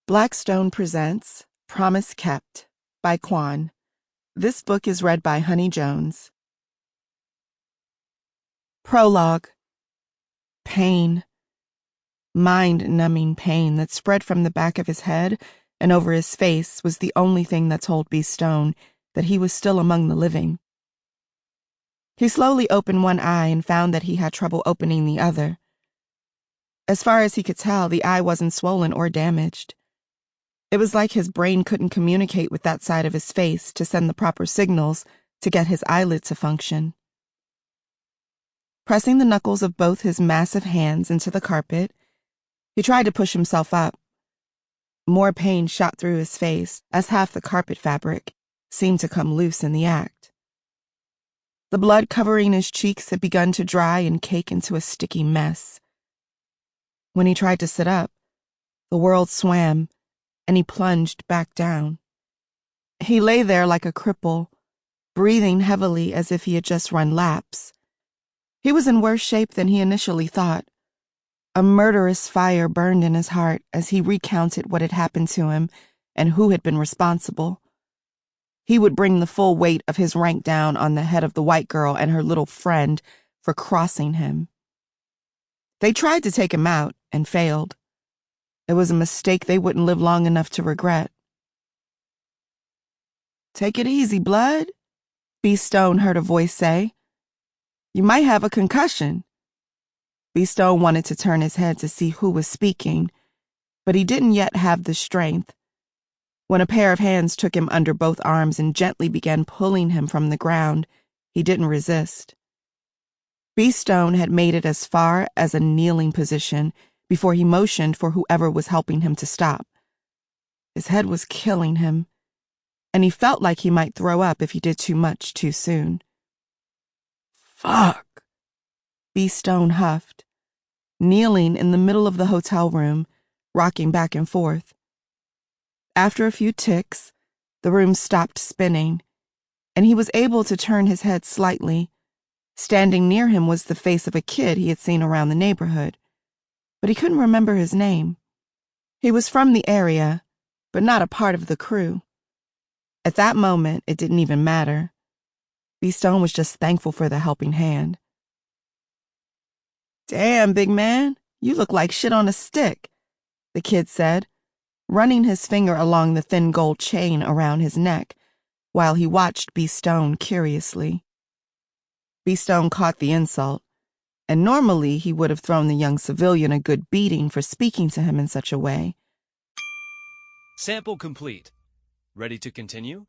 Blackstone presents Promise Kept by Quan. This book is read by Honey Jones. Prologue. Pain. Mind-numbing pain that spread from the back of his head and over his face was the only thing that told Blackstone that he was still among the living. He slowly opened one eye and found that he had trouble opening the other. As far as he could tell, the eye wasn't swollen or damaged. It was like his brain couldn't communicate with that side of his face to send the proper signals to get his eyelid to function. Pressing the knuckles of both his massive hands into the carpet, he tried to push himself up. More pain shot through his face as half the carpet fabric seemed to come loose in the act. The blood covering his cheeks had begun to dry and cake into a sticky mess. When he tried to sit up, the world swam, and he plunged back down. He lay there like a cripple, breathing heavily as if he had just run laps. He was in worse shape than he initially thought. A murderous fire burned in his heart as he recounted what had happened to him and who had been responsible. He would bring the full weight of his rank down on the head of the white girl and her little friend for crossing him. They tried to take him out and failed. It was a mistake they wouldn't live long enough to regret. "Take it easy, Blood," Blackstone heard a voice say. "You might have a concussion." Blackstone wanted to turn his head to see who was speaking, but he didn't yet have the strength. When a pair of hands took him under both arms and gently began pulling him from the ground, he didn't resist. Blackstone had made it as far as a kneeling position before he motioned for whoever was helping him to stop. His head was killing him, and he felt like he might throw up if he did too much too soon. "Fuck," Blackstone huffed, kneeling in the middle of the hotel room, rocking back and forth. After a few ticks, the room stopped spinning, and he was able to turn his head slightly. Standing near him was the face of a kid he had seen around the neighborhood, but he couldn't remember his name. He was from the area, but not a part of the crew. At that moment, it didn't even matter. Blackstone was just thankful for the helping hand. "Damn, big man, you look like shit on a stick," the kid said, running his finger along the thin gold chain around his neck while he watched Blackstone curiously. Blackstone caught the insult, and normally he would have thrown the young civilian a good beating for speaking to him in such a way. Sample complete. Ready to continue?